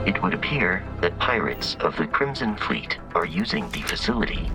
It would appear that pirates of the Crimson Fleet are using the facility.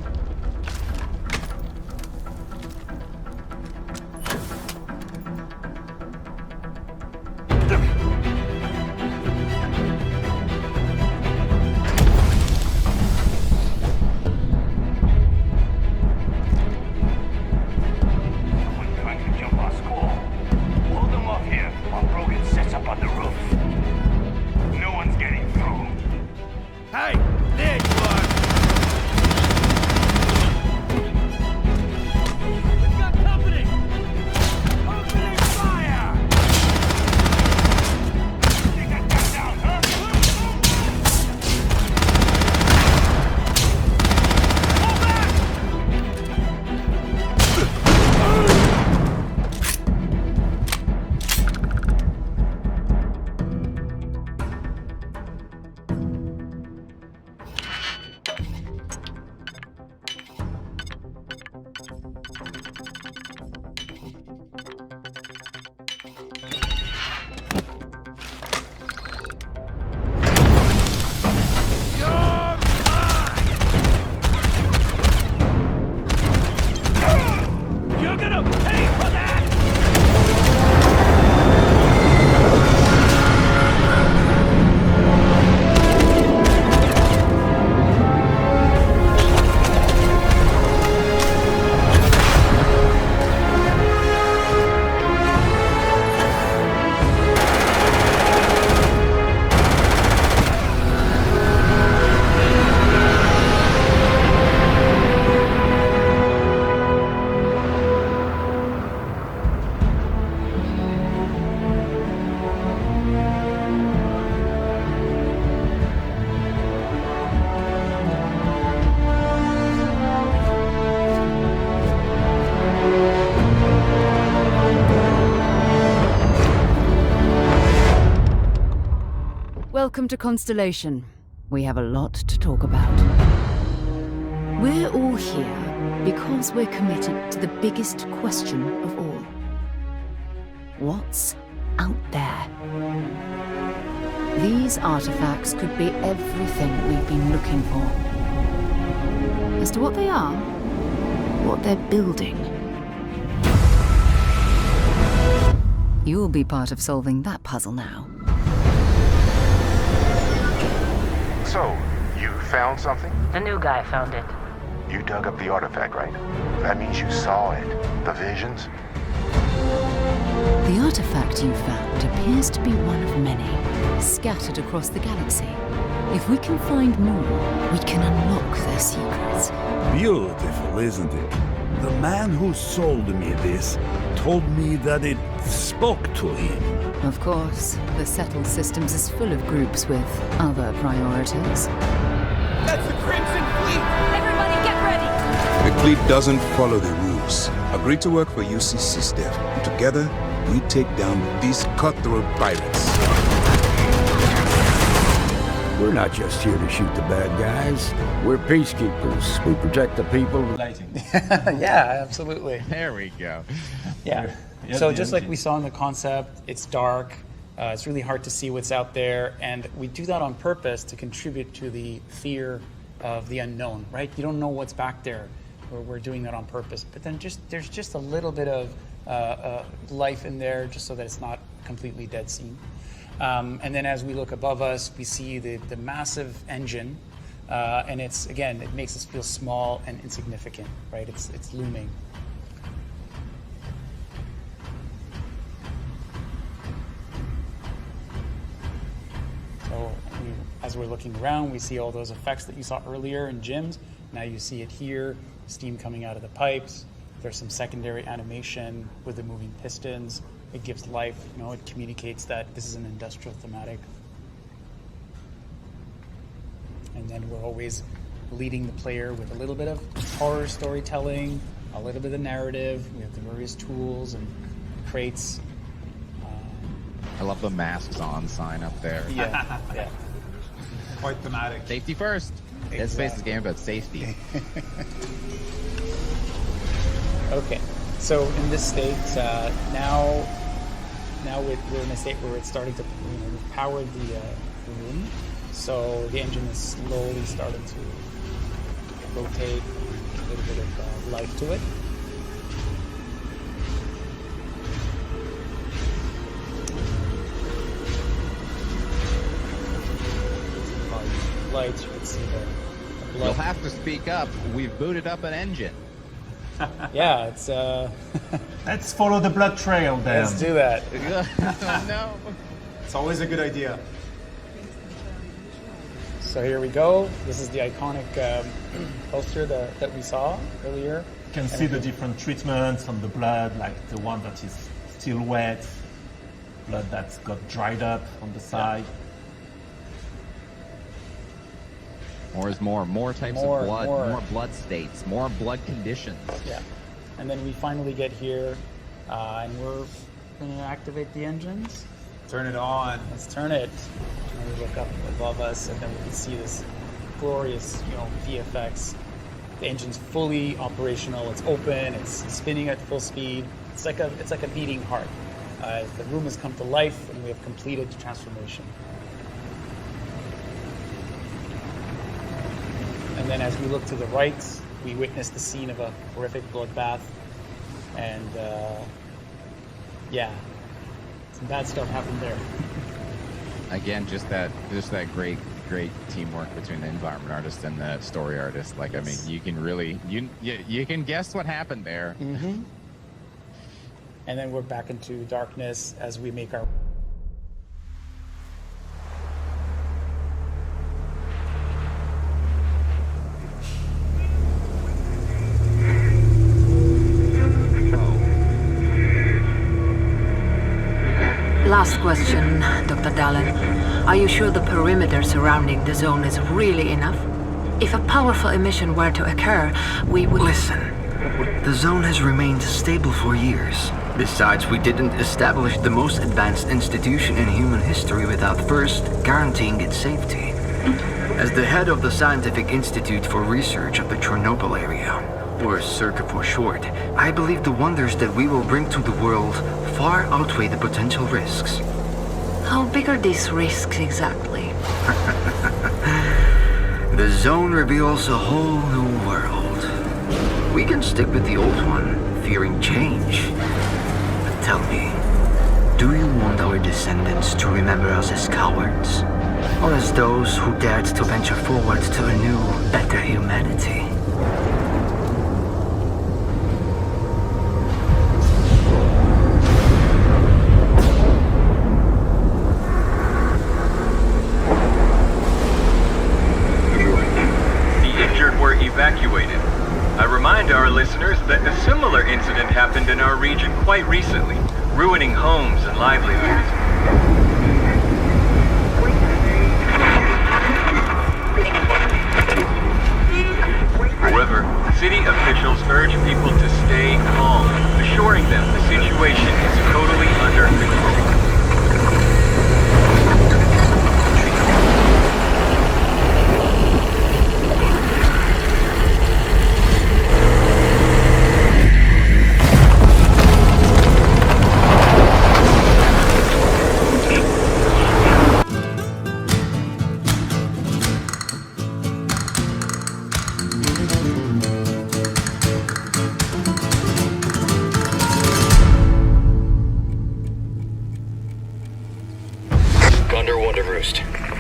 Welcome to Constellation. We have a lot to talk about. We're all here because we're committed to the biggest question of all. What's out there? These artifacts could be everything we've been looking for. As to what they are, what they're building, you'll be part of solving that puzzle now. So, you found something? The new guy found it. You dug up the artifact, right? That means you saw it. The visions? The artifact you found appears to be one of many, scattered across the galaxy. If we can find more, we can unlock their secrets. Beautiful, isn't it? The man who sold me this told me that it spoke to him. Of course, the settled systems is full of groups with other priorities. That's the Crimson Fleet! Everybody get ready! The fleet doesn't follow the rules. Agree to work for UCC staff, and together, we take down these cutthroat pirates. We're not just here to shoot the bad guys. We're peacekeepers. We protect the people. Yeah, absolutely. There we go. Yeah. So just like we saw in the concept, it's dark. It's really hard to see what's out there, and we do that on purpose to contribute to the fear of the unknown, right? You don't know what's back there. We're doing that on purpose. But then there's just a little bit of life in there, just so that it's not completely dead scene. And then as we look above us, we see the massive engine, and it makes us feel small and insignificant, right? It's looming. So as we're looking around, we see all those effects that you saw earlier in gyms. Now you see it here, steam coming out of the pipes. There's some secondary animation with the moving pistons. It gives life, it communicates that this is an industrial thematic. And then we're always leading the player with a little bit of horror storytelling, a little bit of narrative. We have the various tools and crates. I love the masks on sign up there. Yeah, yeah. Quite thematic. Safety first. Exactly. Dead Space is a game about safety. Okay, so in this state, now we're in a state where it's starting to, we've powered the room, So the engine is slowly starting to rotate, a little bit of life to it. Lights, you can see the blood. You'll have to speak up. We've booted up an engine. Yeah, it's Let's follow the blood trail then. let's do that. Oh, no. It's always a good idea. So here we go. This is the iconic poster that we saw earlier. You can see the different treatments on the blood, like the one that is still wet, blood that's got dried up on the side. More is more. More types More, of blood. more. More blood states. More blood conditions. Yeah. And then we finally get here, and we're going to activate the engines. Turn it on. Let's turn it. And we look up above us, and then we can see this glorious, VFX. The engine's fully operational. It's open. It's spinning at full speed. It's like a beating heart. The room has come to life, and we have completed the transformation. And then as we look to the right, we witness the scene of a horrific bloodbath. And yeah, some bad stuff happened there. Again, just that great teamwork between the environment artist and the story artist. Like, yes. I mean, you can really you can guess what happened there. Mm-hmm. And then we're back into darkness as we make our Last question, Dr. Dallin. Are you sure the perimeter surrounding the zone is really enough? If a powerful emission were to occur, we would... Listen, the zone has remained stable for years. Besides, we didn't establish the most advanced institution in human history without first guaranteeing its safety. As the head of the Scientific Institute for Research of the Chernobyl area, or CIRCA for short, I believe the wonders that we will bring to the world far outweigh the potential risks. How big are these risks exactly? The zone reveals a whole new world. We can stick with the old one, fearing change. But tell me, do you want our descendants to remember us as cowards? Or as those who dared to venture forward to a new, better humanity? Evacuated. I remind our listeners that a similar incident happened in our region quite recently, ruining homes and livelihoods. However, city officials urge people to stay calm, assuring them the situation is totally under control.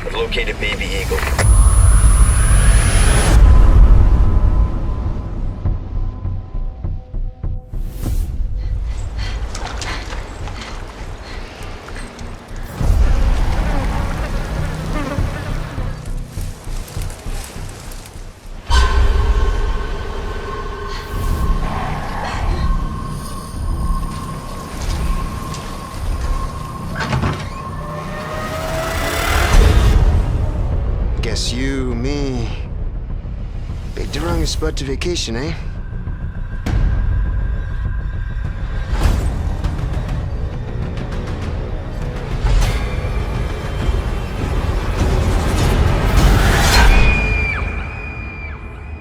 I've located Baby Eagle. You, me, picked the wrong spot to vacation, eh?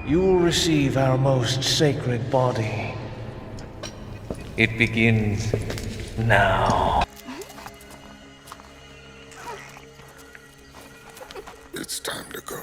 You will receive our most sacred body. It begins now. It's time to go.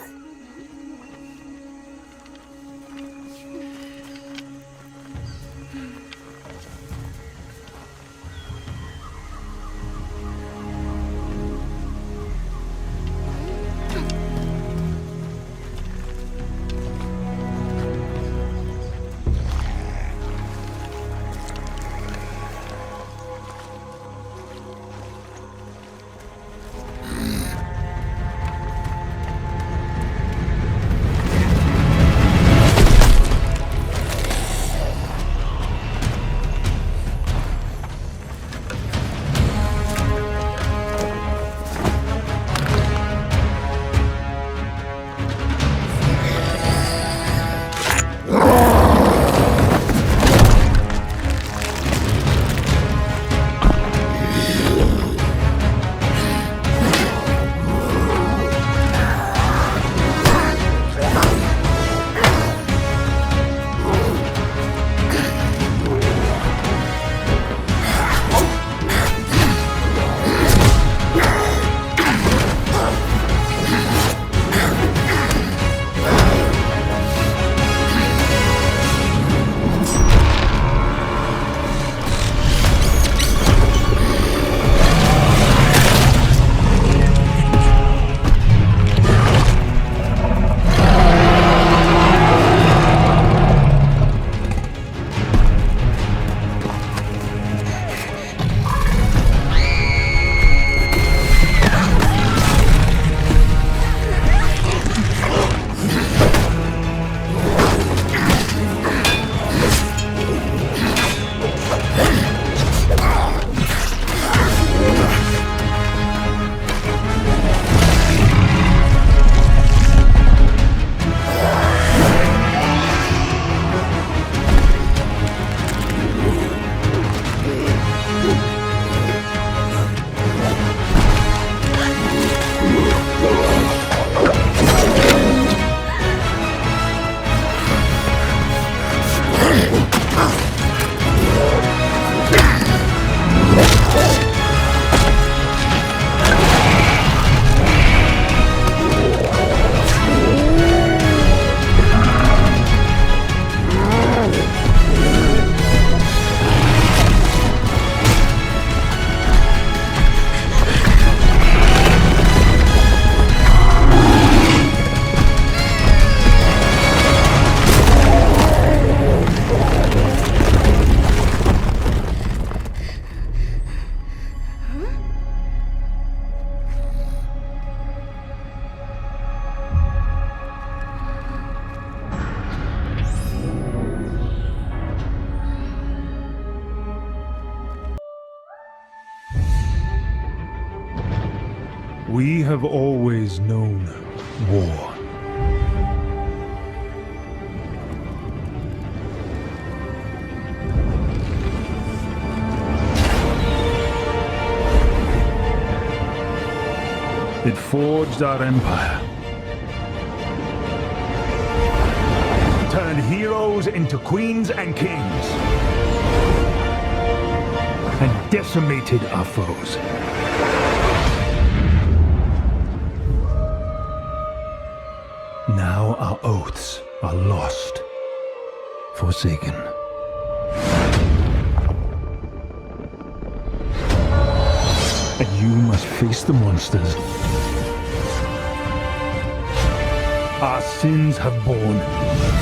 We have always known war. It forged our empire. Turned heroes into queens and kings. And decimated our foes. Now our oaths are lost, forsaken. And you must face the monsters our sins have borne.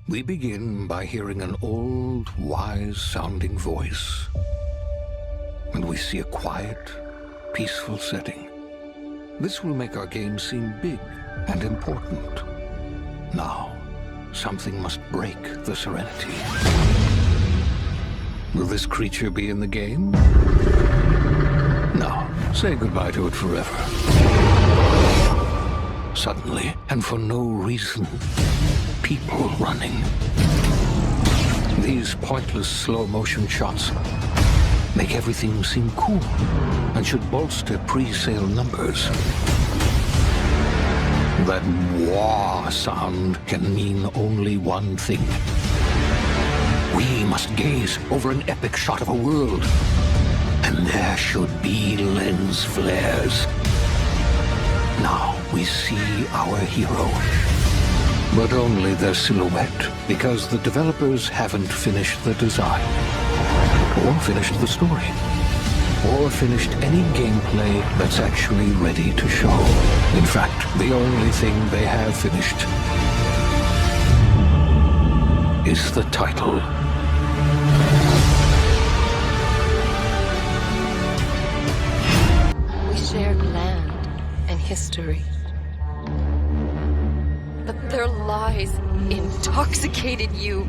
We begin by hearing an old, wise-sounding voice. And we see a quiet, peaceful setting. This will make our game seem big and important. Now, something must break the serenity. Will this creature be in the game? No. Say goodbye to it forever. Suddenly, and for no reason, people running. These pointless slow-motion shots make everything seem cool and should bolster pre-sale numbers. That wah sound can mean only one thing. We must gaze over an epic shot of a world, and there should be lens flares. Now we see our hero, but only their silhouette, because the developers haven't finished the design, or finished the story, or finished any gameplay that's actually ready to show. In fact, the only thing they have finished is the title. We shared land and history. But their lies intoxicated you.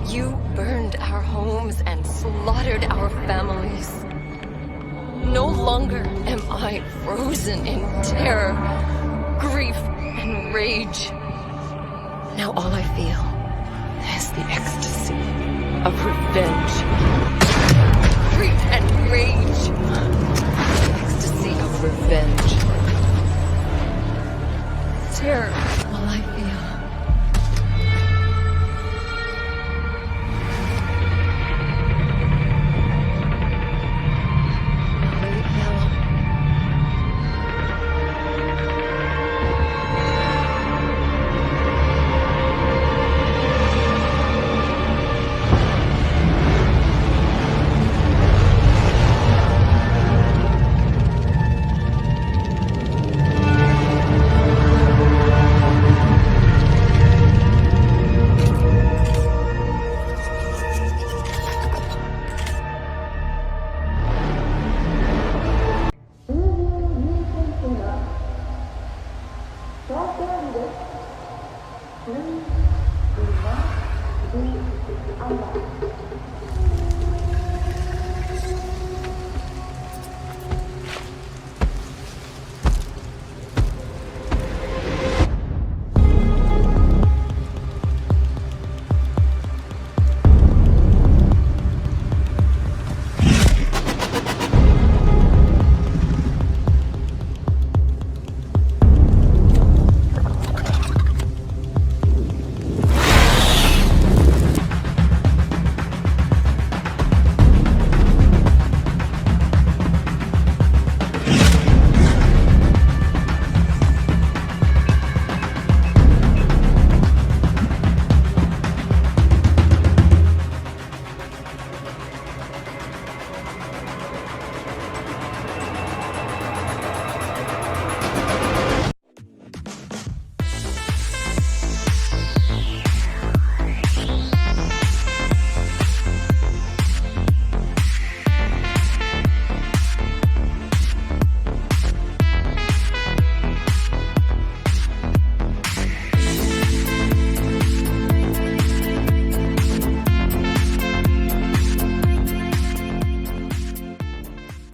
You burned our homes and slaughtered our families. No longer am I frozen in terror, grief, and rage. Now all I feel is the ecstasy of revenge.